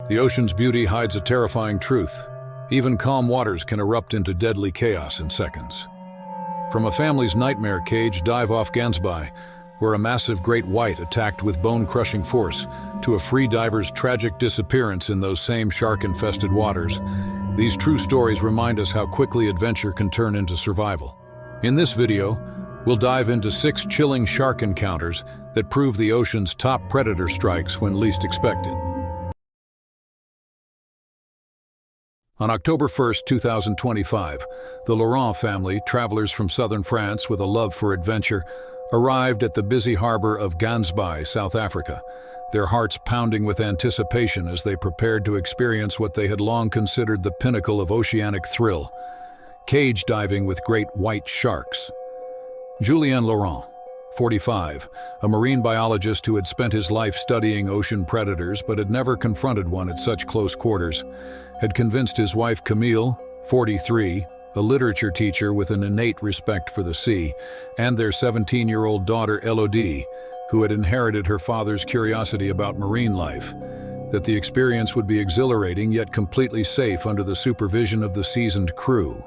The ocean's beauty hides a terrifying truth. Even calm waters can erupt into deadly chaos in seconds. From a family's nightmare cage dive off Gansbai, where a massive great white attacked with bone-crushing force, to a free diver's tragic disappearance in those same shark-infested waters, these true stories remind us how quickly adventure can turn into survival. In this video, we'll dive into 6 chilling shark encounters that prove the ocean's top predator strikes when least expected. On October 1, 2025, the Laurent family, travelers from southern France with a love for adventure, arrived at the busy harbor of Gansbai, South Africa, their hearts pounding with anticipation as they prepared to experience what they had long considered the pinnacle of oceanic thrill: cage diving with great white sharks. Julien Laurent, 45, a marine biologist who had spent his life studying ocean predators but had never confronted one at such close quarters, had convinced his wife Camille, 43, a literature teacher with an innate respect for the sea, and their 17-year-old daughter Elodie, who had inherited her father's curiosity about marine life, that the experience would be exhilarating yet completely safe under the supervision of the seasoned crew.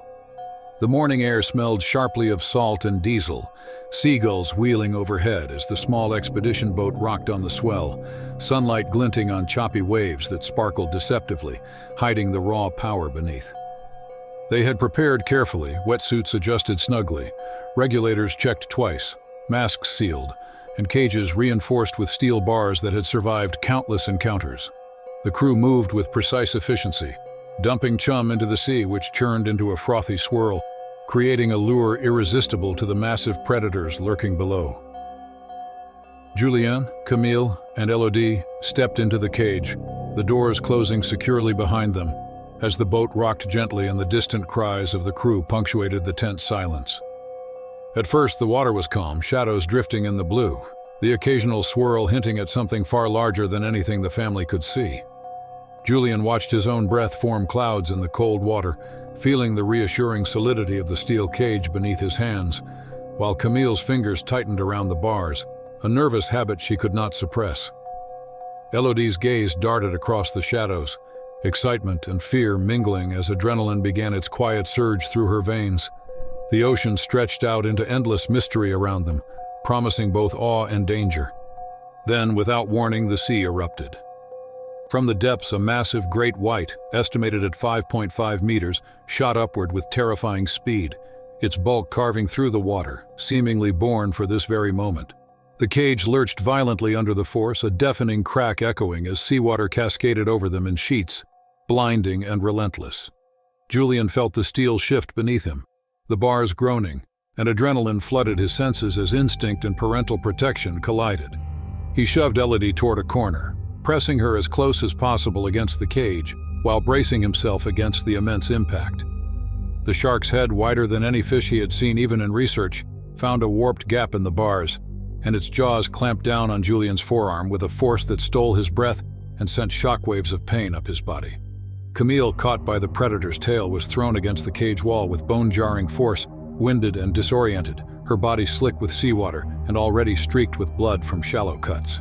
The morning air smelled sharply of salt and diesel, seagulls wheeling overhead as the small expedition boat rocked on the swell, sunlight glinting on choppy waves that sparkled deceptively, hiding the raw power beneath. They had prepared carefully, wetsuits adjusted snugly, regulators checked twice, masks sealed, and cages reinforced with steel bars that had survived countless encounters. The crew moved with precise efficiency, dumping chum into the sea which churned into a frothy swirl, creating a lure irresistible to the massive predators lurking below. Julien, Camille, and Elodie stepped into the cage, the doors closing securely behind them, as the boat rocked gently and the distant cries of the crew punctuated the tense silence. At first, the water was calm, shadows drifting in the blue, the occasional swirl hinting at something far larger than anything the family could see. Julien watched his own breath form clouds in the cold water, feeling the reassuring solidity of the steel cage beneath his hands, while Camille's fingers tightened around the bars, a nervous habit she could not suppress. Elodie's gaze darted across the shadows, excitement and fear mingling as adrenaline began its quiet surge through her veins. The ocean stretched out into endless mystery around them, promising both awe and danger. Then, without warning, the sea erupted. From the depths, a massive great white, estimated at 5.5 meters, shot upward with terrifying speed, its bulk carving through the water, seemingly born for this very moment. The cage lurched violently under the force, a deafening crack echoing as seawater cascaded over them in sheets, blinding and relentless. Julien felt the steel shift beneath him, the bars groaning, and adrenaline flooded his senses as instinct and parental protection collided. He shoved Elodie toward a corner, pressing her as close as possible against the cage, while bracing himself against the immense impact. The shark's head, wider than any fish he had seen even in research, found a warped gap in the bars, and its jaws clamped down on Julien's forearm with a force that stole his breath and sent shockwaves of pain up his body. Camille, caught by the predator's tail, was thrown against the cage wall with bone-jarring force, winded and disoriented, her body slick with seawater and already streaked with blood from shallow cuts.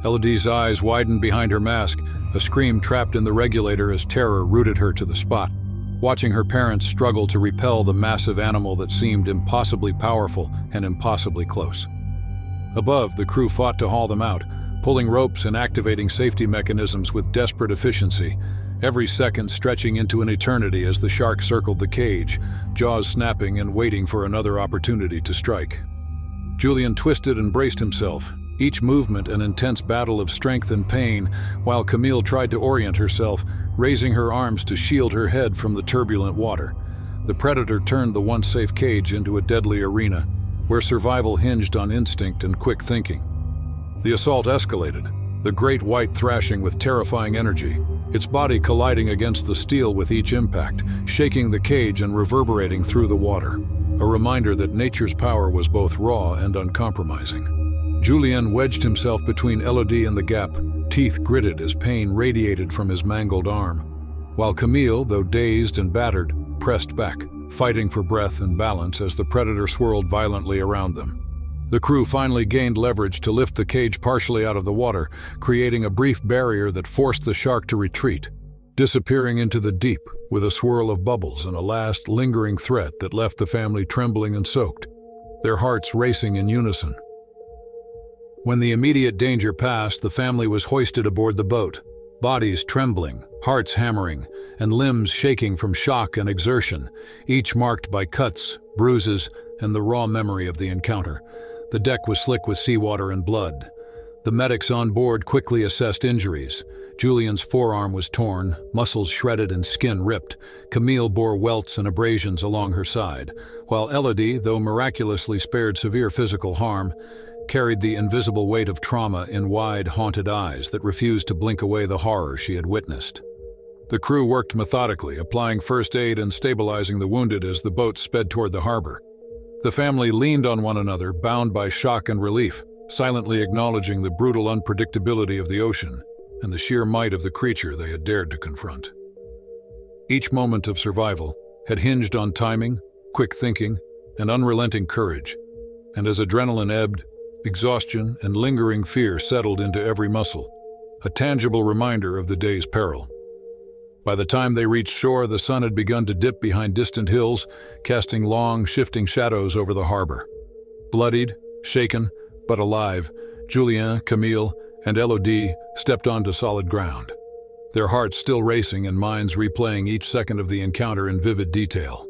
Elodie's eyes widened behind her mask, a scream trapped in the regulator as terror rooted her to the spot, watching her parents struggle to repel the massive animal that seemed impossibly powerful and impossibly close. Above, the crew fought to haul them out, pulling ropes and activating safety mechanisms with desperate efficiency, every second stretching into an eternity as the shark circled the cage, jaws snapping and waiting for another opportunity to strike. Julien twisted and braced himself, each movement an intense battle of strength and pain, while Camille tried to orient herself, raising her arms to shield her head from the turbulent water. The predator turned the once safe cage into a deadly arena, where survival hinged on instinct and quick thinking. The assault escalated, the great white thrashing with terrifying energy, its body colliding against the steel with each impact, shaking the cage and reverberating through the water, a reminder that nature's power was both raw and uncompromising. Julien wedged himself between Elodie and the gap, teeth gritted as pain radiated from his mangled arm, while Camille, though dazed and battered, pressed back, fighting for breath and balance as the predator swirled violently around them. The crew finally gained leverage to lift the cage partially out of the water, creating a brief barrier that forced the shark to retreat, disappearing into the deep with a swirl of bubbles and a last lingering threat that left the family trembling and soaked, their hearts racing in unison. When the immediate danger passed, the family was hoisted aboard the boat, bodies trembling, hearts hammering, and limbs shaking from shock and exertion, each marked by cuts, bruises, and the raw memory of the encounter. The deck was slick with seawater and blood. The medics on board quickly assessed injuries. Julian's forearm was torn, muscles shredded and skin ripped. Camille bore welts and abrasions along her side, while Elodie, though miraculously spared severe physical harm, carried the invisible weight of trauma in wide, haunted eyes that refused to blink away the horror she had witnessed. The crew worked methodically, applying first aid and stabilizing the wounded as the boat sped toward the harbor. The family leaned on one another, bound by shock and relief, silently acknowledging the brutal unpredictability of the ocean and the sheer might of the creature they had dared to confront. Each moment of survival had hinged on timing, quick thinking, and unrelenting courage, and as adrenaline ebbed, exhaustion and lingering fear settled into every muscle, a tangible reminder of the day's peril. By the time they reached shore, the sun had begun to dip behind distant hills, casting long, shifting shadows over the harbor. Bloodied, shaken, but alive, Julien, Camille, and Elodie stepped onto solid ground, their hearts still racing and minds replaying each second of the encounter in vivid detail.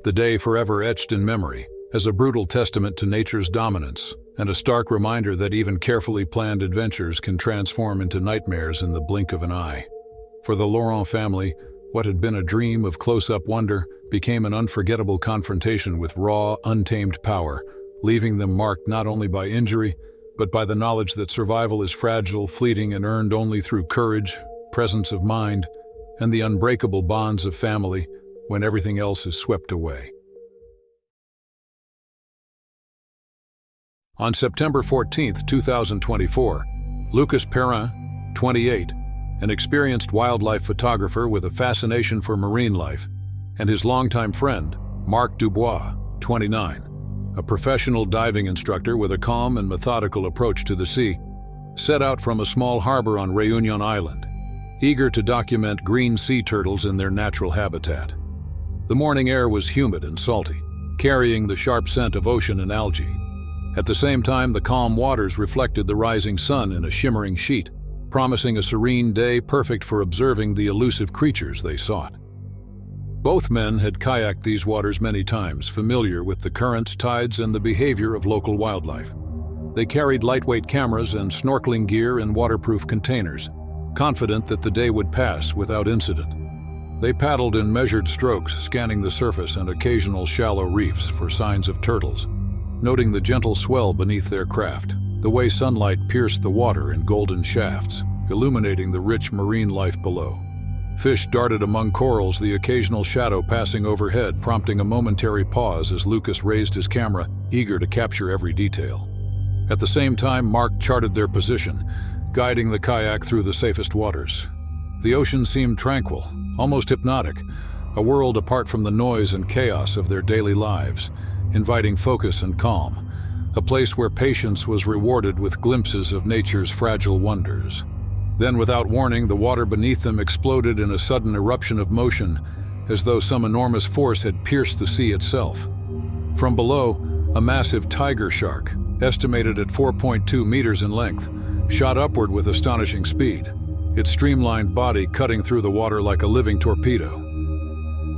The day forever etched in memory, as a brutal testament to nature's dominance, and a stark reminder that even carefully planned adventures can transform into nightmares in the blink of an eye. For the Laurent family, what had been a dream of close-up wonder became an unforgettable confrontation with raw, untamed power, leaving them marked not only by injury, but by the knowledge that survival is fragile, fleeting, and earned only through courage, presence of mind, and the unbreakable bonds of family when everything else is swept away. On September 14, 2024, Lucas Perrin, 28, an experienced wildlife photographer with a fascination for marine life, and his longtime friend, Marc Dubois, 29, a professional diving instructor with a calm and methodical approach to the sea, set out from a small harbor on Réunion Island, eager to document green sea turtles in their natural habitat. The morning air was humid and salty, carrying the sharp scent of ocean and algae. At the same time, the calm waters reflected the rising sun in a shimmering sheet, promising a serene day perfect for observing the elusive creatures they sought. Both men had kayaked these waters many times, familiar with the currents, tides, and the behavior of local wildlife. They carried lightweight cameras and snorkeling gear in waterproof containers, confident that the day would pass without incident. They paddled in measured strokes, scanning the surface and occasional shallow reefs for signs of turtles, noting the gentle swell beneath their craft, the way sunlight pierced the water in golden shafts, illuminating the rich marine life below. Fish darted among corals, the occasional shadow passing overhead, prompting a momentary pause as Lucas raised his camera, eager to capture every detail. At the same time, Marc charted their position, guiding the kayak through the safest waters. The ocean seemed tranquil, almost hypnotic, a world apart from the noise and chaos of their daily lives, inviting focus and calm, a place where patience was rewarded with glimpses of nature's fragile wonders. Then, without warning, the water beneath them exploded in a sudden eruption of motion, as though some enormous force had pierced the sea itself. From below, a massive tiger shark, estimated at 4.2 meters in length, shot upward with astonishing speed, its streamlined body cutting through the water like a living torpedo.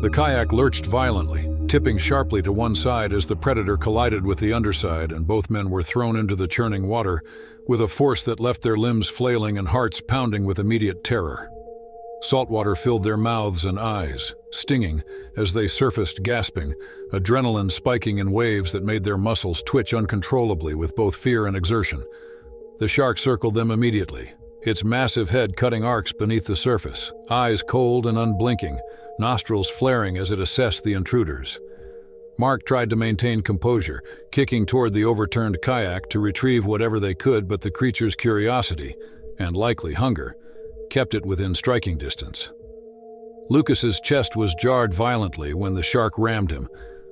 The kayak lurched violently, tipping sharply to one side as the predator collided with the underside, and both men were thrown into the churning water with a force that left their limbs flailing and hearts pounding with immediate terror. Salt water filled their mouths and eyes, stinging as they surfaced gasping, adrenaline spiking in waves that made their muscles twitch uncontrollably with both fear and exertion. The shark circled them immediately, its massive head cutting arcs beneath the surface, eyes cold and unblinking, nostrils flaring as it assessed the intruders. Marc tried to maintain composure, kicking toward the overturned kayak to retrieve whatever they could, but the creature's curiosity, and likely hunger, kept it within striking distance. Lucas's chest was jarred violently when the shark rammed him,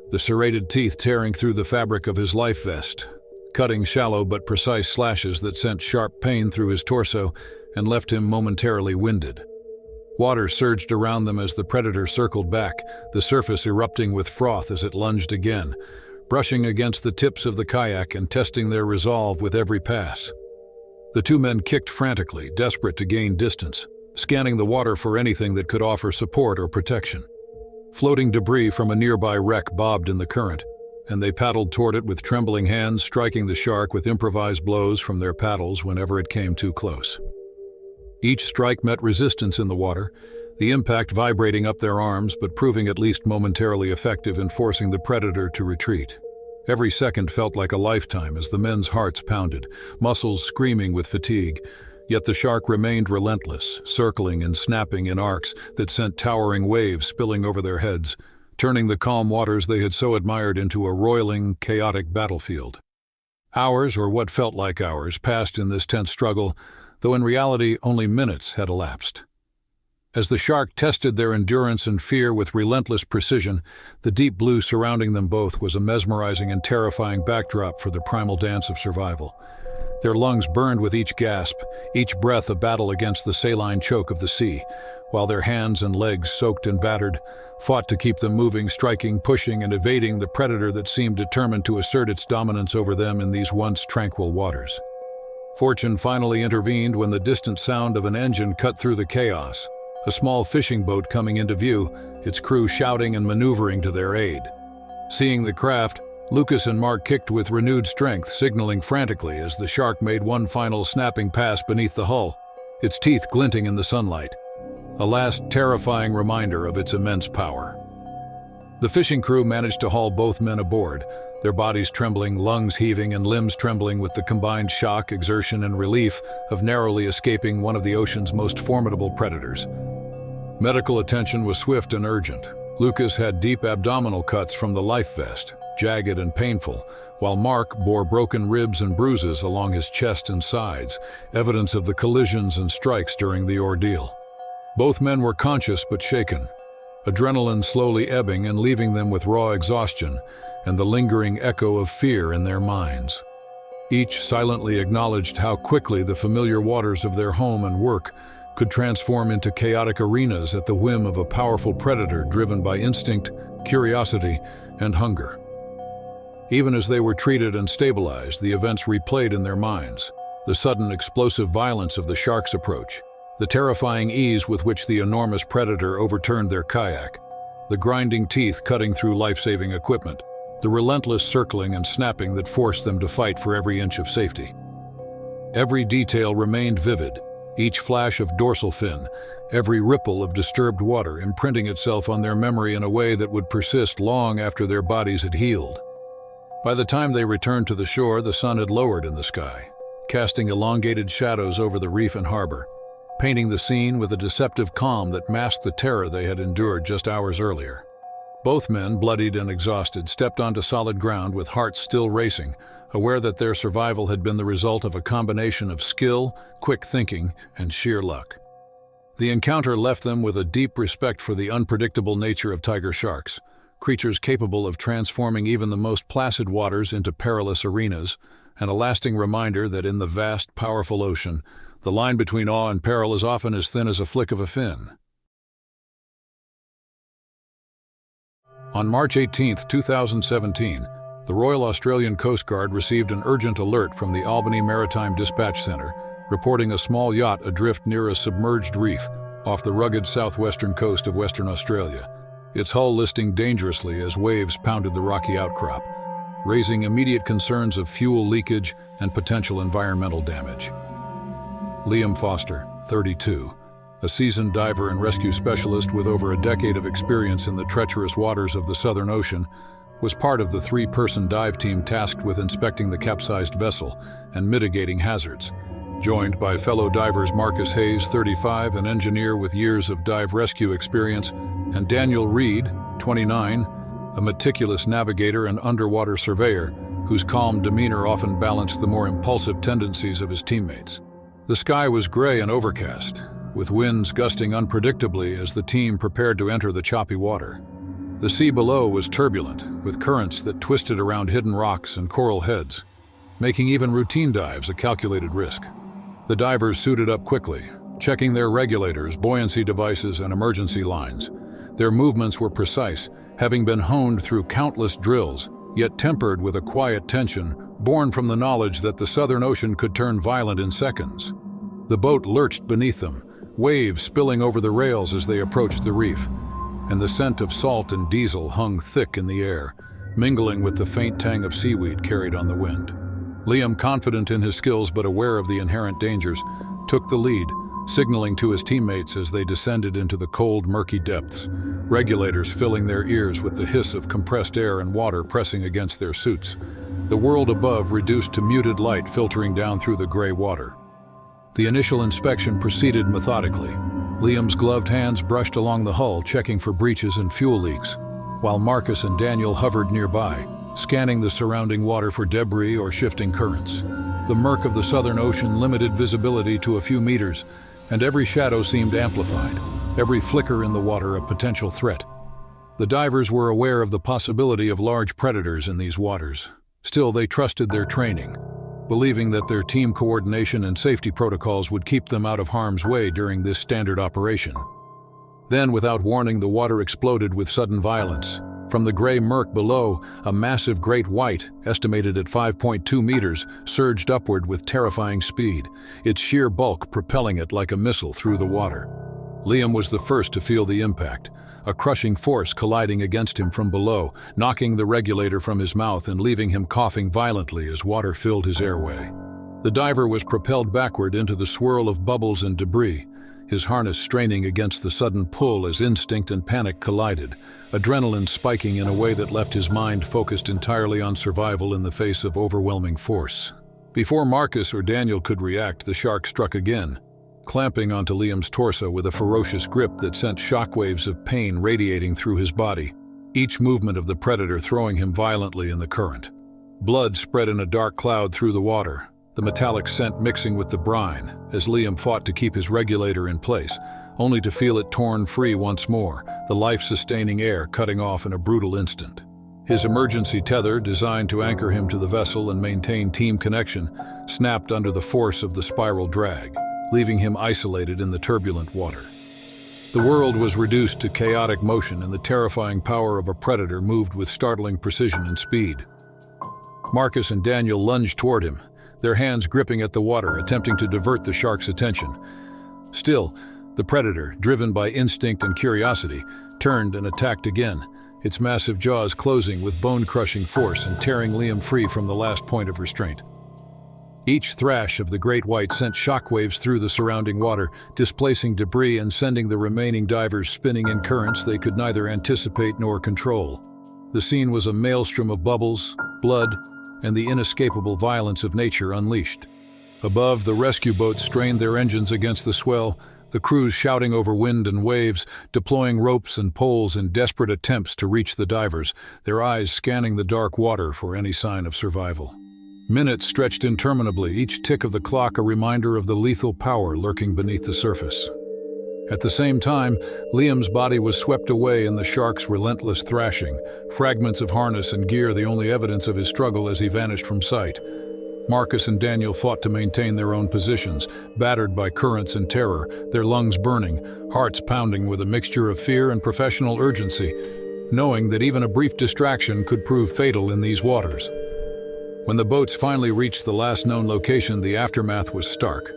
the serrated teeth tearing through the fabric of his life vest. cutting shallow but precise slashes that sent sharp pain through his torso and left him momentarily winded. Water surged around them as the predator circled back, the surface erupting with froth as it lunged again, brushing against the tips of the kayak and testing their resolve with every pass. The two men kicked frantically, desperate to gain distance, scanning the water for anything that could offer support or protection. Floating debris from a nearby wreck bobbed in the current, and they paddled toward it with trembling hands, striking the shark with improvised blows from their paddles whenever it came too close. Each strike met resistance in the water, the impact vibrating up their arms but proving at least momentarily effective in forcing the predator to retreat. Every second felt like a lifetime as the men's hearts pounded, muscles screaming with fatigue, yet the shark remained relentless, circling and snapping in arcs that sent towering waves spilling over their heads, turning the calm waters they had so admired into a roiling, chaotic battlefield. Hours, or what felt like hours, passed in this tense struggle, though in reality only minutes had elapsed. As the shark tested their endurance and fear with relentless precision, the deep blue surrounding them both was a mesmerizing and terrifying backdrop for the primal dance of survival. Their lungs burned with each gasp, each breath a battle against the saline choke of the sea, while their hands and legs, soaked and battered, fought to keep them moving, striking, pushing, and evading the predator that seemed determined to assert its dominance over them in these once tranquil waters. Fortune finally intervened when the distant sound of an engine cut through the chaos, a small fishing boat coming into view, its crew shouting and maneuvering to their aid. Seeing the craft, Lucas and Mark kicked with renewed strength, signaling frantically as the shark made one final snapping pass beneath the hull, its teeth glinting in the sunlight, a last terrifying reminder of its immense power. The fishing crew managed to haul both men aboard, their bodies trembling, lungs heaving, and limbs trembling with the combined shock, exertion, and relief of narrowly escaping one of the ocean's most formidable predators. Medical attention was swift and urgent. Lucas had deep abdominal cuts from the life vest, jagged and painful, while Mark bore broken ribs and bruises along his chest and sides, evidence of the collisions and strikes during the ordeal. Both men were conscious but shaken, adrenaline slowly ebbing and leaving them with raw exhaustion and the lingering echo of fear in their minds. Each silently acknowledged how quickly the familiar waters of their home and work could transform into chaotic arenas at the whim of a powerful predator driven by instinct, curiosity, and hunger. Even as they were treated and stabilized, the events replayed in their minds: the sudden explosive violence of the shark's approach, the terrifying ease with which the enormous predator overturned their kayak, the grinding teeth cutting through life-saving equipment, the relentless circling and snapping that forced them to fight for every inch of safety. Every detail remained vivid, each flash of dorsal fin, every ripple of disturbed water imprinting itself on their memory in a way that would persist long after their bodies had healed. By the time they returned to the shore, the sun had lowered in the sky, casting elongated shadows over the reef and harbor, painting the scene with a deceptive calm that masked the terror they had endured just hours earlier. Both men, bloodied and exhausted, stepped onto solid ground with hearts still racing, aware that their survival had been the result of a combination of skill, quick thinking, and sheer luck. The encounter left them with a deep respect for the unpredictable nature of tiger sharks, creatures capable of transforming even the most placid waters into perilous arenas, and a lasting reminder that in the vast, powerful ocean, the line between awe and peril is often as thin as a flick of a fin. On March 18, 2017, the Royal Australian Coast Guard received an urgent alert from the Albany Maritime Dispatch Centre, reporting a small yacht adrift near a submerged reef off the rugged southwestern coast of Western Australia, its hull listing dangerously as waves pounded the rocky outcrop, raising immediate concerns of fuel leakage and potential environmental damage. Liam Foster, 32, a seasoned diver and rescue specialist with over a decade of experience in the treacherous waters of the Southern Ocean, was part of the three-person dive team tasked with inspecting the capsized vessel and mitigating hazards, joined by fellow divers Marcus Hayes, 35, an engineer with years of dive rescue experience, and Daniel Reed, 29, a meticulous navigator and underwater surveyor whose calm demeanor often balanced the more impulsive tendencies of his teammates. The sky was gray and overcast, with winds gusting unpredictably as the team prepared to enter the choppy water. The sea below was turbulent, with currents that twisted around hidden rocks and coral heads. making even routine dives a calculated risk. The divers suited up quickly, checking their regulators, buoyancy devices, and emergency lines. Their movements were precise, having been honed through countless drills, yet tempered with a quiet tension born from the knowledge that the Southern Ocean could turn violent in seconds. The boat lurched beneath them, waves spilling over the rails as they approached the reef, and the scent of salt and diesel hung thick in the air, mingling with the faint tang of seaweed carried on the wind. Liam, confident in his skills but aware of the inherent dangers, took the lead, signaling to his teammates as they descended into the cold, murky depths, regulators filling their ears with the hiss of compressed air and water pressing against their suits. The world above reduced to muted light filtering down through the gray water. The initial inspection proceeded methodically. Liam's gloved hands brushed along the hull, checking for breaches and fuel leaks, while Marcus and Daniel hovered nearby, scanning the surrounding water for debris or shifting currents. The murk of the Southern Ocean limited visibility to a few meters, and every shadow seemed amplified, every flicker in the water a potential threat. The divers were aware of the possibility of large predators in these waters. Still, they trusted their training, believing that their team coordination and safety protocols would keep them out of harm's way during this standard operation. Then, without warning, the water exploded with sudden violence. From the gray murk below, a massive great white, estimated at 5.2 meters, surged upward with terrifying speed, its sheer bulk propelling it like a missile through the water. Liam was the first to feel the impact, a crushing force colliding against him from below, knocking the regulator from his mouth and leaving him coughing violently as water filled his airway. The diver was propelled backward into the swirl of bubbles and debris, his harness straining against the sudden pull as instinct and panic collided, adrenaline spiking in a way that left his mind focused entirely on survival in the face of overwhelming force. Before Marcus or Daniel could react, the shark struck again, clamping onto Liam's torso with a ferocious grip that sent shockwaves of pain radiating through his body, each movement of the predator throwing him violently in the current. Blood spread in a dark cloud through the water, the metallic scent mixing with the brine, as Liam fought to keep his regulator in place, only to feel it torn free once more, the life-sustaining air cutting off in a brutal instant. His emergency tether, designed to anchor him to the vessel and maintain team connection, snapped under the force of the spiral drag, leaving him isolated in the turbulent water. The world was reduced to chaotic motion, and the terrifying power of a predator moved with startling precision and speed. Marcus and Daniel lunged toward him, their hands gripping at the water, attempting to divert the shark's attention. Still, the predator, driven by instinct and curiosity, turned and attacked again, its massive jaws closing with bone-crushing force and tearing Liam free from the last point of restraint. Each thrash of the great white sent shockwaves through the surrounding water, displacing debris and sending the remaining divers spinning in currents they could neither anticipate nor control. The scene was a maelstrom of bubbles, blood, and the inescapable violence of nature unleashed. Above, the rescue boats strained their engines against the swell, the crews shouting over wind and waves, deploying ropes and poles in desperate attempts to reach the divers, their eyes scanning the dark water for any sign of survival. Minutes stretched interminably, each tick of the clock a reminder of the lethal power lurking beneath the surface. At the same time, Liam's body was swept away in the shark's relentless thrashing, fragments of harness and gear the only evidence of his struggle as he vanished from sight. Marcus and Daniel fought to maintain their own positions, battered by currents and terror, their lungs burning, hearts pounding with a mixture of fear and professional urgency, knowing that even a brief distraction could prove fatal in these waters. When the boats finally reached the last known location, the aftermath was stark.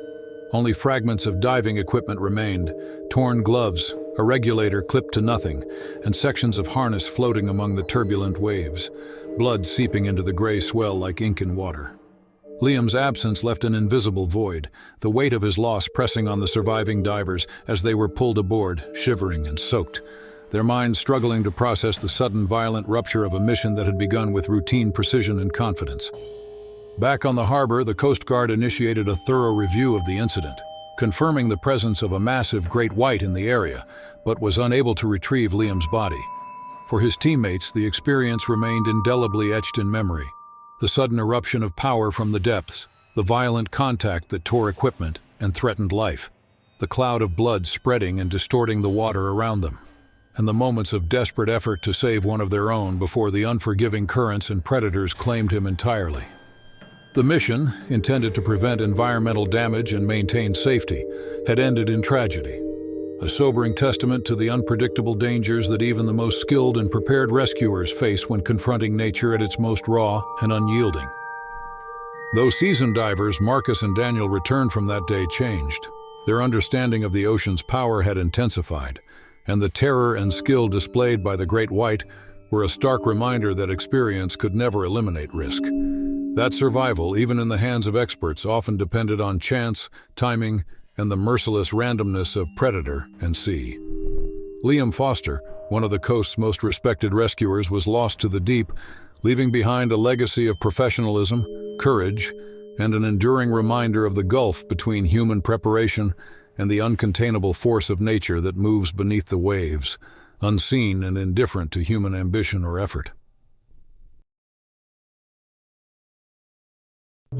Only fragments of diving equipment remained, torn gloves, a regulator clipped to nothing, and sections of harness floating among the turbulent waves, blood seeping into the gray swell like ink in water. Liam's absence left an invisible void, the weight of his loss pressing on the surviving divers as they were pulled aboard, shivering and soaked, their minds struggling to process the sudden violent rupture of a mission that had begun with routine precision and confidence. Back on the harbor, the Coast Guard initiated a thorough review of the incident, confirming the presence of a massive great white in the area, but was unable to retrieve Liam's body. For his teammates, the experience remained indelibly etched in memory. The sudden eruption of power from the depths, the violent contact that tore equipment and threatened life, the cloud of blood spreading and distorting the water around them, and the moments of desperate effort to save one of their own before the unforgiving currents and predators claimed him entirely. The mission, intended to prevent environmental damage and maintain safety, had ended in tragedy. A sobering testament to the unpredictable dangers that even the most skilled and prepared rescuers face when confronting nature at its most raw and unyielding. Though seasoned divers Marcus and Daniel returned from that day changed. Their understanding of the ocean's power had intensified, and the terror and skill displayed by the Great White were a stark reminder that experience could never eliminate risk. That survival, even in the hands of experts, often depended on chance, timing, and the merciless randomness of predator and sea. Liam Foster, one of the coast's most respected rescuers, was lost to the deep, leaving behind a legacy of professionalism, courage, and an enduring reminder of the gulf between human preparation and the uncontainable force of nature that moves beneath the waves, unseen and indifferent to human ambition or effort.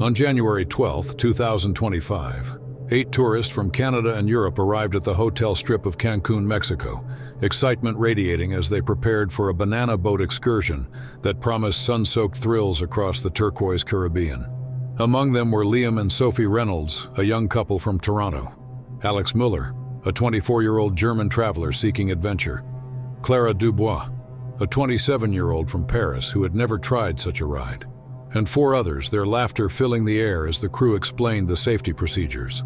On January 12, 2025, 8 tourists from Canada and Europe arrived at the hotel strip of Cancun, Mexico, excitement radiating as they prepared for a banana boat excursion that promised sun-soaked thrills across the turquoise Caribbean. Among them were Liam and Sophie Reynolds, a young couple from Toronto; Alex Muller, a 24-year-old German traveler seeking adventure; Clara Dubois, a 27-year-old from Paris who had never tried such a ride; and 4 others, their laughter filling the air as the crew explained the safety procedures.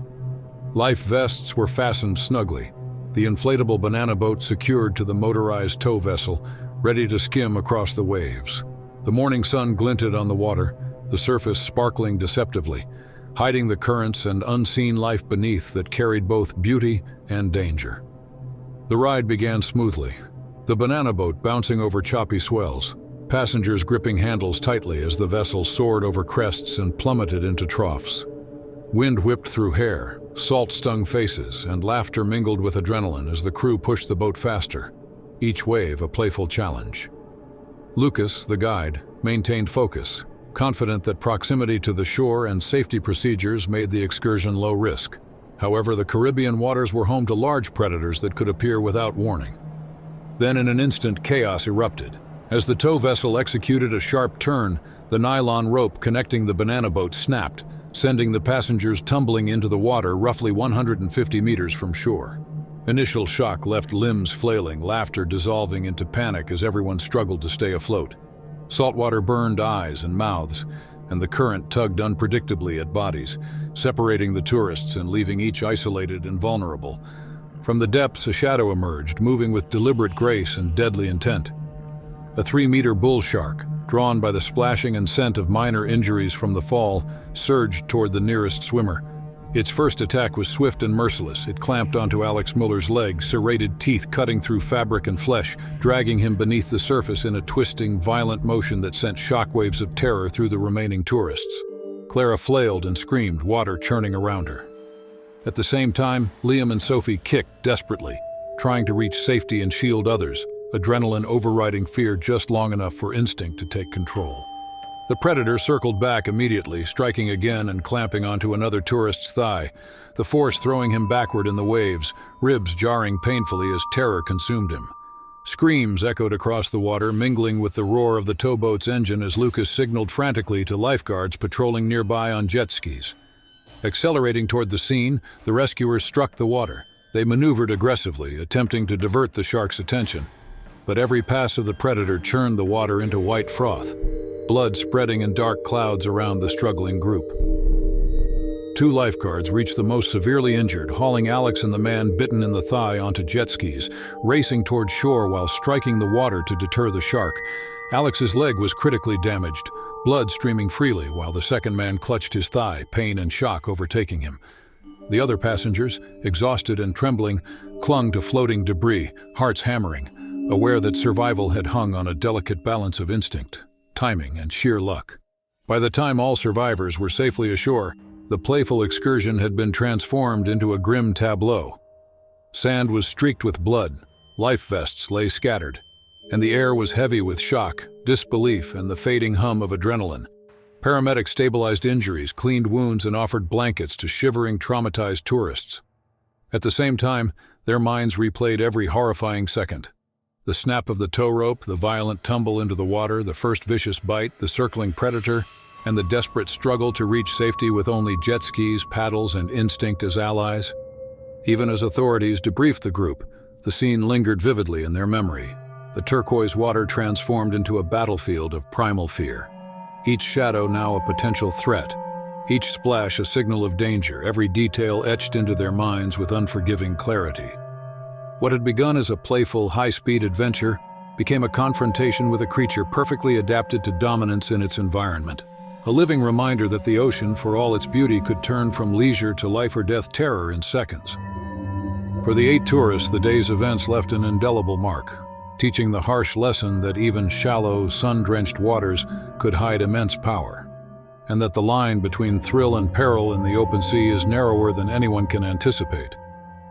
Life vests were fastened snugly, the inflatable banana boat secured to the motorized tow vessel, ready to skim across the waves. The morning sun glinted on the water, the surface sparkling deceptively, hiding the currents and unseen life beneath that carried both beauty and danger. The ride began smoothly, the banana boat bouncing over choppy swells, passengers gripping handles tightly as the vessel soared over crests and plummeted into troughs. Wind whipped through hair, salt-stung faces, and laughter mingled with adrenaline as the crew pushed the boat faster, each wave a playful challenge. Lucas, the guide, maintained focus, confident that proximity to the shore and safety procedures made the excursion low risk. However, the Caribbean waters were home to large predators that could appear without warning. Then in an instant, chaos erupted. As the tow vessel executed a sharp turn, the nylon rope connecting the banana boat snapped, sending the passengers tumbling into the water roughly 150 meters from shore. Initial shock left limbs flailing, laughter dissolving into panic as everyone struggled to stay afloat. Saltwater burned eyes and mouths, and the current tugged unpredictably at bodies, separating the tourists and leaving each isolated and vulnerable. From the depths, a shadow emerged, moving with deliberate grace and deadly intent. A 3-meter bull shark, drawn by the splashing and scent of minor injuries from the fall, surged toward the nearest swimmer. Its first attack was swift and merciless. It clamped onto Alex Muller's leg, serrated teeth cutting through fabric and flesh, dragging him beneath the surface in a twisting, violent motion that sent shockwaves of terror through the remaining tourists. Clara flailed and screamed, water churning around her. At the same time, Liam and Sophie kicked desperately, trying to reach safety and shield others, adrenaline overriding fear just long enough for instinct to take control. The predator circled back immediately, striking again and clamping onto another tourist's thigh, the force throwing him backward in the waves, ribs jarring painfully as terror consumed him. Screams echoed across the water, mingling with the roar of the towboat's engine as Lucas signaled frantically to lifeguards patrolling nearby on jet skis. Accelerating toward the scene, the rescuers struck the water. They maneuvered aggressively, attempting to divert the shark's attention. But every pass of the predator churned the water into white froth, blood spreading in dark clouds around the struggling group. 2 lifeguards reached the most severely injured, hauling Alex and the man bitten in the thigh onto jet skis, racing toward shore while striking the water to deter the shark. Alex's leg was critically damaged, blood streaming freely while the second man clutched his thigh, pain and shock overtaking him. The other passengers, exhausted and trembling, clung to floating debris, hearts hammering, aware that survival had hung on a delicate balance of instinct, timing, and sheer luck. By the time all survivors were safely ashore, the playful excursion had been transformed into a grim tableau. Sand was streaked with blood, life vests lay scattered, and the air was heavy with shock, disbelief, and the fading hum of adrenaline. Paramedics stabilized injuries, cleaned wounds, and offered blankets to shivering, traumatized tourists. At the same time, their minds replayed every horrifying second. The snap of the tow rope, the violent tumble into the water, the first vicious bite, the circling predator. and the desperate struggle to reach safety with only jet skis, paddles, and instinct as allies. Even as authorities debriefed the group, the scene lingered vividly in their memory. The turquoise water transformed into a battlefield of primal fear. Each shadow now a potential threat, each splash a signal of danger, every detail etched into their minds with unforgiving clarity. What had begun as a playful, high-speed adventure became a confrontation with a creature perfectly adapted to dominance in its environment. A living reminder that the ocean, for all its beauty, could turn from leisure to life-or-death terror in seconds. For the 8 tourists, the day's events left an indelible mark, teaching the harsh lesson that even shallow, sun-drenched waters could hide immense power, and that the line between thrill and peril in the open sea is narrower than anyone can anticipate.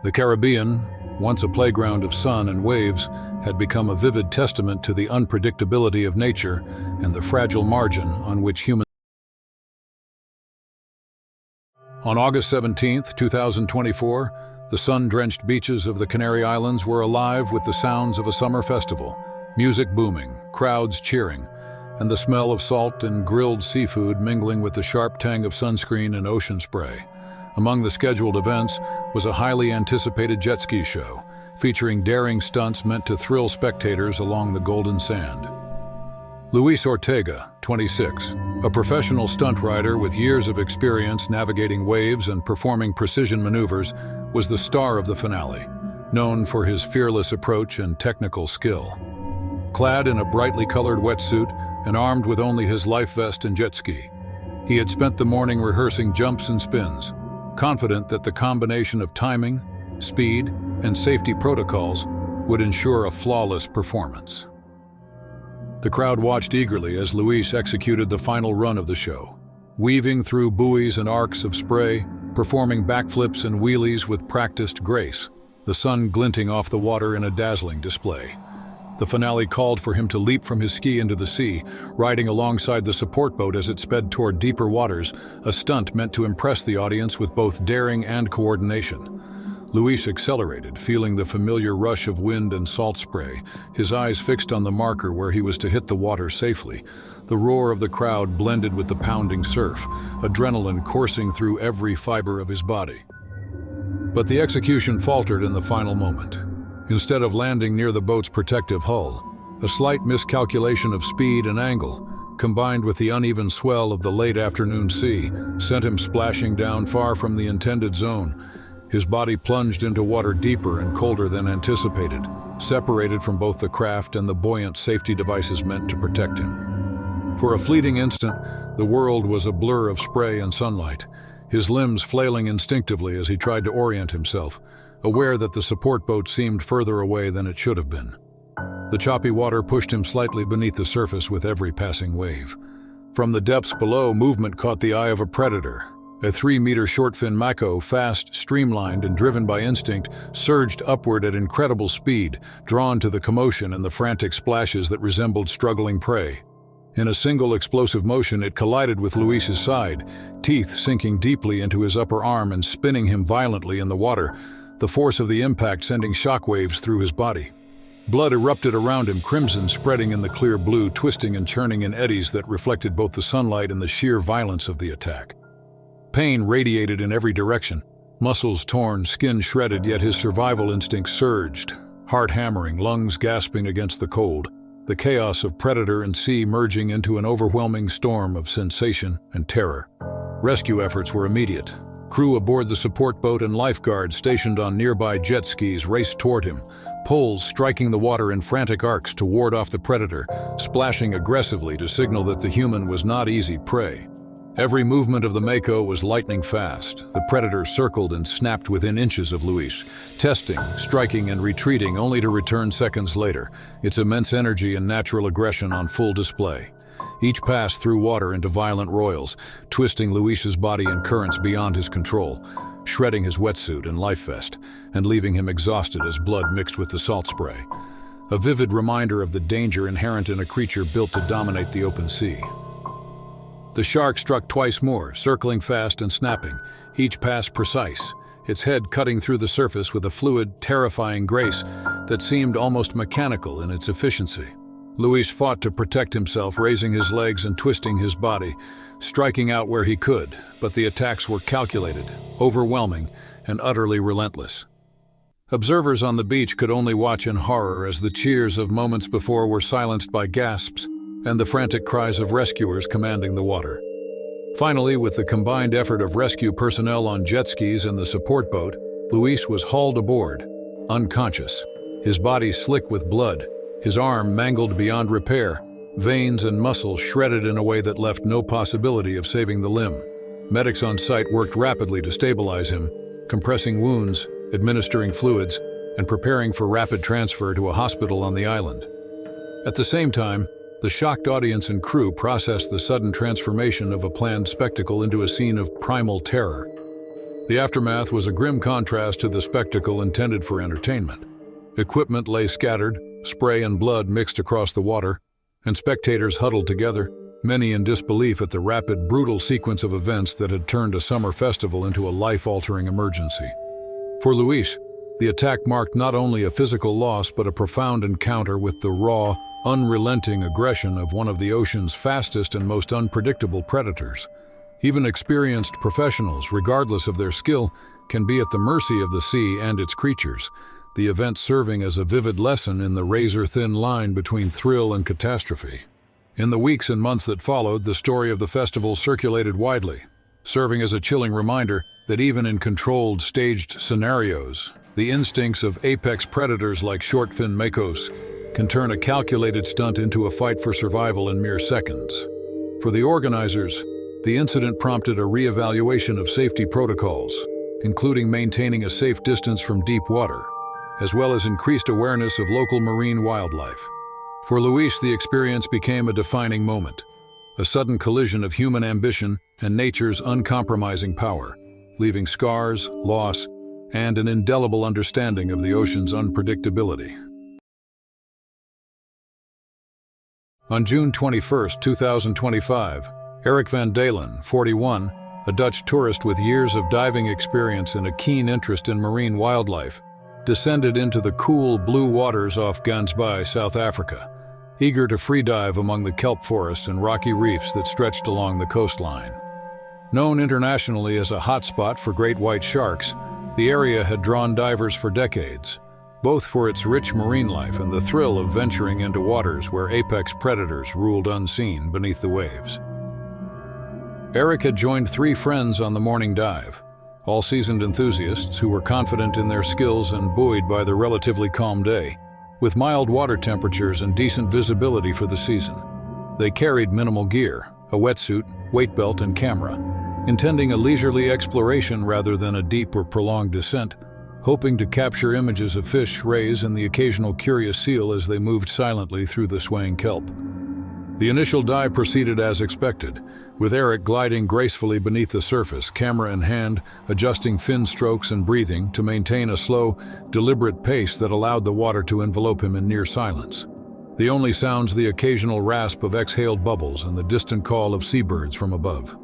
The Caribbean, once a playground of sun and waves, had become a vivid testament to the unpredictability of nature and the fragile margin on which humans. On August 17, 2024, the sun-drenched beaches of the Canary Islands were alive with the sounds of a summer festival, music booming, crowds cheering, and the smell of salt and grilled seafood mingling with the sharp tang of sunscreen and ocean spray. Among the scheduled events was a highly anticipated jet ski show, featuring daring stunts meant to thrill spectators along the golden sand. Luis Ortega, 26, a professional stunt rider with years of experience navigating waves and performing precision maneuvers, was the star of the finale, known for his fearless approach and technical skill. Clad in a brightly colored wetsuit and armed with only his life vest and jet ski, he had spent the morning rehearsing jumps and spins, confident that the combination of timing, speed, and safety protocols would ensure a flawless performance. The crowd watched eagerly as Luis executed the final run of the show, weaving through buoys and arcs of spray, performing backflips and wheelies with practiced grace, the sun glinting off the water in a dazzling display. The finale called for him to leap from his ski into the sea, riding alongside the support boat as it sped toward deeper waters, a stunt meant to impress the audience with both daring and coordination. Luis accelerated, feeling the familiar rush of wind and salt spray, his eyes fixed on the marker where he was to hit the water safely. The roar of the crowd blended with the pounding surf, adrenaline coursing through every fiber of his body. But the execution faltered in the final moment. Instead of landing near the boat's protective hull, a slight miscalculation of speed and angle, combined with the uneven swell of the late afternoon sea, sent him splashing down far from the intended zone. His body plunged into water deeper and colder than anticipated, separated from both the craft and the buoyant safety devices meant to protect him. For a fleeting instant, the world was a blur of spray and sunlight, his limbs flailing instinctively as he tried to orient himself, aware that the support boat seemed further away than it should have been. The choppy water pushed him slightly beneath the surface with every passing wave. From the depths below, movement caught the eye of a predator. A 3-meter shortfin mako, fast, streamlined, and driven by instinct, surged upward at incredible speed, drawn to the commotion and the frantic splashes that resembled struggling prey. In a single explosive motion, it collided with Luis's side, teeth sinking deeply into his upper arm and spinning him violently in the water, the force of the impact sending shockwaves through his body. Blood erupted around him, crimson spreading in the clear blue, twisting and churning in eddies that reflected both the sunlight and the sheer violence of the attack. Pain radiated in every direction, muscles torn, skin shredded, yet his survival instinct surged, heart hammering, lungs gasping against the cold, the chaos of predator and sea merging into an overwhelming storm of sensation and terror. Rescue efforts were immediate. Crew aboard the support boat and lifeguards stationed on nearby jet skis raced toward him, poles striking the water in frantic arcs to ward off the predator, splashing aggressively to signal that the human was not easy prey. Every movement of the mako was lightning fast. The predator circled and snapped within inches of Luis, testing, striking, and retreating only to return seconds later, its immense energy and natural aggression on full display. Each pass threw water into violent roils, twisting Luis's body in currents beyond his control, shredding his wetsuit and life vest, and leaving him exhausted as blood mixed with the salt spray. A vivid reminder of the danger inherent in a creature built to dominate the open sea. The shark struck twice more, circling fast and snapping, each pass precise, its head cutting through the surface with a fluid, terrifying grace that seemed almost mechanical in its efficiency. Luis fought to protect himself, raising his legs and twisting his body, striking out where he could, but the attacks were calculated, overwhelming, and utterly relentless. Observers on the beach could only watch in horror as the cheers of moments before were silenced by gasps and the frantic cries of rescuers commanding the water. Finally, with the combined effort of rescue personnel on jet skis and the support boat, Luis was hauled aboard, unconscious, his body slick with blood, his arm mangled beyond repair, veins and muscles shredded in a way that left no possibility of saving the limb. Medics on site worked rapidly to stabilize him, compressing wounds, administering fluids, and preparing for rapid transfer to a hospital on the island. At the same time, the shocked audience and crew processed the sudden transformation of a planned spectacle into a scene of primal terror. The aftermath was a grim contrast to the spectacle intended for entertainment. Equipment lay scattered, spray and blood mixed across the water, and spectators huddled together, many in disbelief at the rapid, brutal sequence of events that had turned a summer festival into a life-altering emergency. For Luis, the attack marked not only a physical loss but a profound encounter with the raw, unrelenting aggression of one of the ocean's fastest and most unpredictable predators. Even experienced professionals, regardless of their skill, can be at the mercy of the sea and its creatures, the event serving as a vivid lesson in the razor-thin line between thrill and catastrophe. In the weeks and months that followed, the story of the festival circulated widely, serving as a chilling reminder that even in controlled, staged scenarios, the instincts of apex predators like shortfin makos can turn a calculated stunt into a fight for survival in mere seconds. For the organizers, the incident prompted a re-evaluation of safety protocols, including maintaining a safe distance from deep water, as well as increased awareness of local marine wildlife. For Luis, the experience became a defining moment, a sudden collision of human ambition and nature's uncompromising power, leaving scars, loss, and an indelible understanding of the ocean's unpredictability. On June 21, 2025, Eric van Dalen, 41, a Dutch tourist with years of diving experience and a keen interest in marine wildlife, descended into the cool blue waters off Gansbaai, South Africa, eager to freedive among the kelp forests and rocky reefs that stretched along the coastline. Known internationally as a hotspot for great white sharks, the area had drawn divers for decades, both for its rich marine life and the thrill of venturing into waters where apex predators ruled unseen beneath the waves. Eric had joined 3 friends on the morning dive, all seasoned enthusiasts who were confident in their skills and buoyed by the relatively calm day, with mild water temperatures and decent visibility for the season. They carried minimal gear, a wetsuit, weight belt, and camera, intending a leisurely exploration rather than a deep or prolonged descent, hoping to capture images of fish, rays, and the occasional curious seal as they moved silently through the swaying kelp. The initial dive proceeded as expected, with Eric gliding gracefully beneath the surface, camera in hand, adjusting fin strokes and breathing to maintain a slow, deliberate pace that allowed the water to envelop him in near silence. The only sounds the occasional rasp of exhaled bubbles and the distant call of seabirds from above.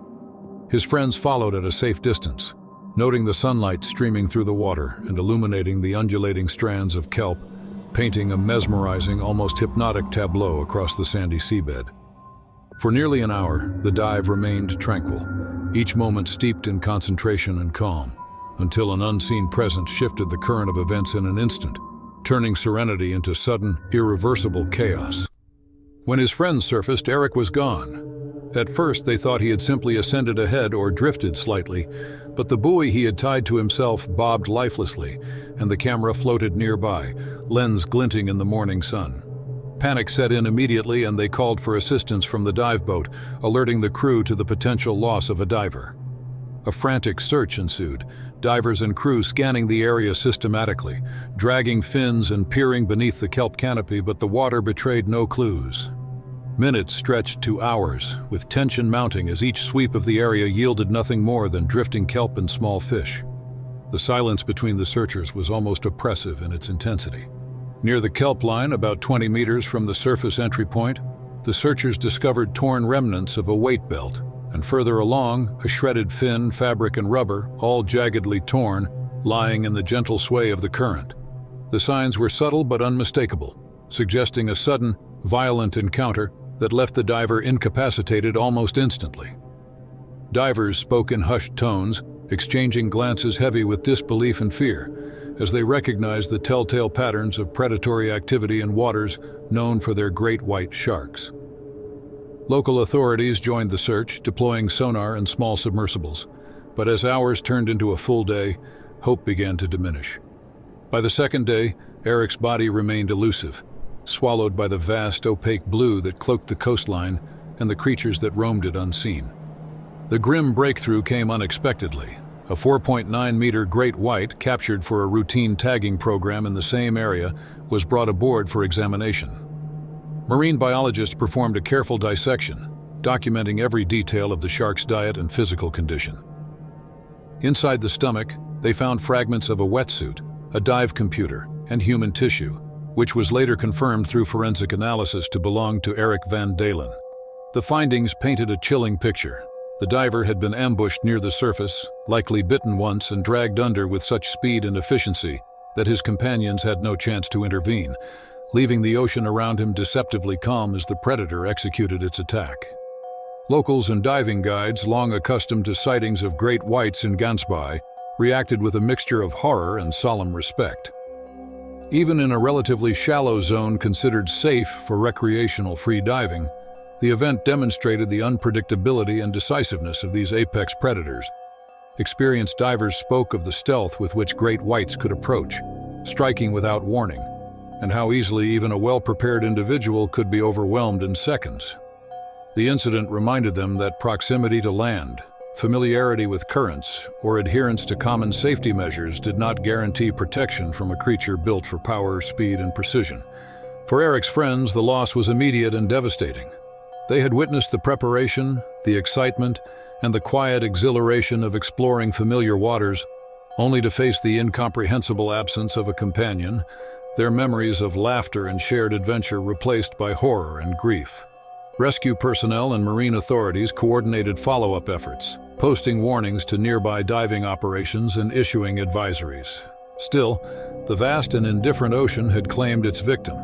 His friends followed at a safe distance, noting the sunlight streaming through the water and illuminating the undulating strands of kelp, painting a mesmerizing, almost hypnotic tableau across the sandy seabed. For nearly an hour, the dive remained tranquil, each moment steeped in concentration and calm, until an unseen presence shifted the current of events in an instant, turning serenity into sudden, irreversible chaos. When his friends surfaced, Eric was gone. At first, they thought he had simply ascended ahead or drifted slightly, but the buoy he had tied to himself bobbed lifelessly, and the camera floated nearby, lens glinting in the morning sun. Panic set in immediately, and they called for assistance from the dive boat, alerting the crew to the potential loss of a diver. A frantic search ensued, divers and crew scanning the area systematically, dragging fins and peering beneath the kelp canopy, but the water betrayed no clues. Minutes stretched to hours, with tension mounting as each sweep of the area yielded nothing more than drifting kelp and small fish. The silence between the searchers was almost oppressive in its intensity. Near the kelp line, about 20 meters from the surface entry point, the searchers discovered torn remnants of a weight belt, and further along, a shredded fin, fabric, and rubber, all jaggedly torn, lying in the gentle sway of the current. The signs were subtle but unmistakable. suggesting a sudden, violent encounter that left the diver incapacitated almost instantly. Divers spoke in hushed tones, exchanging glances heavy with disbelief and fear, as they recognized the telltale patterns of predatory activity in waters known for their great white sharks. Local authorities joined the search, deploying sonar and small submersibles, but as hours turned into a full day, hope began to diminish. By the second day, Eric's body remained elusive, swallowed by the vast, opaque blue that cloaked the coastline and the creatures that roamed it unseen. The grim breakthrough came unexpectedly. A 4.9-meter great white, captured for a routine tagging program in the same area, was brought aboard for examination. Marine biologists performed a careful dissection, documenting every detail of the shark's diet and physical condition. Inside the stomach, they found fragments of a wetsuit, a dive computer, and human tissue, which was later confirmed through forensic analysis to belong to Eric Van Dalen. The findings painted a chilling picture. The diver had been ambushed near the surface, likely bitten once and dragged under with such speed and efficiency that his companions had no chance to intervene, leaving the ocean around him deceptively calm as the predator executed its attack. Locals and diving guides, long accustomed to sightings of great whites in Gansbai, reacted with a mixture of horror and solemn respect. Even in a relatively shallow zone considered safe for recreational free diving, the event demonstrated the unpredictability and decisiveness of these apex predators. Experienced divers spoke of the stealth with which great whites could approach, striking without warning, and how easily even a well-prepared individual could be overwhelmed in seconds. The incident reminded them that proximity to land, familiarity with currents, or adherence to common safety measures did not guarantee protection from a creature built for power, speed, and precision. For Eric's friends, the loss was immediate and devastating. They had witnessed the preparation, the excitement, and the quiet exhilaration of exploring familiar waters, only to face the incomprehensible absence of a companion, their memories of laughter and shared adventure replaced by horror and grief. Rescue personnel and marine authorities coordinated follow-up efforts, posting warnings to nearby diving operations and issuing advisories. Still, the vast and indifferent ocean had claimed its victim,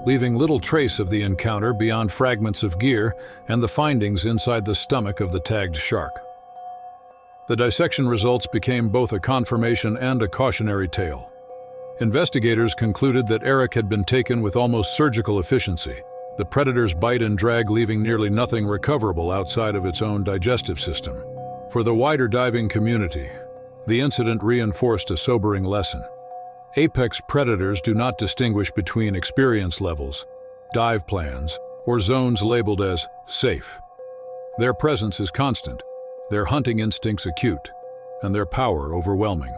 leaving little trace of the encounter beyond fragments of gear and the findings inside the stomach of the tagged shark. The dissection results became both a confirmation and a cautionary tale. Investigators concluded that Eric had been taken with almost surgical efficiency, the predator's bite and drag leaving nearly nothing recoverable outside of its own digestive system. For the wider diving community, the incident reinforced a sobering lesson. Apex predators do not distinguish between experience levels, dive plans, or zones labeled as safe. Their presence is constant, their hunting instincts acute, and their power overwhelming.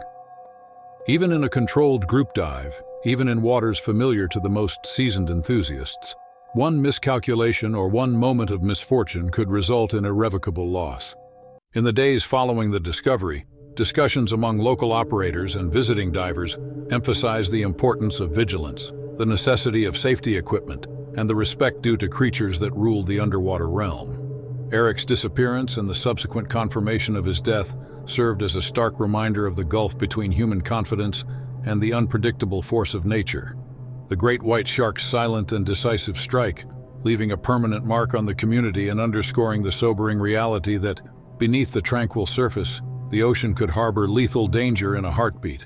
Even in a controlled group dive, even in waters familiar to the most seasoned enthusiasts, one miscalculation or one moment of misfortune could result in irrevocable loss. In the days following the discovery, discussions among local operators and visiting divers emphasized the importance of vigilance, the necessity of safety equipment, and the respect due to creatures that ruled the underwater realm. Eric's disappearance and the subsequent confirmation of his death served as a stark reminder of the gulf between human confidence and the unpredictable force of nature. The great white shark's silent and decisive strike, leaving a permanent mark on the community and underscoring the sobering reality that, beneath the tranquil surface, the ocean could harbor lethal danger in a heartbeat.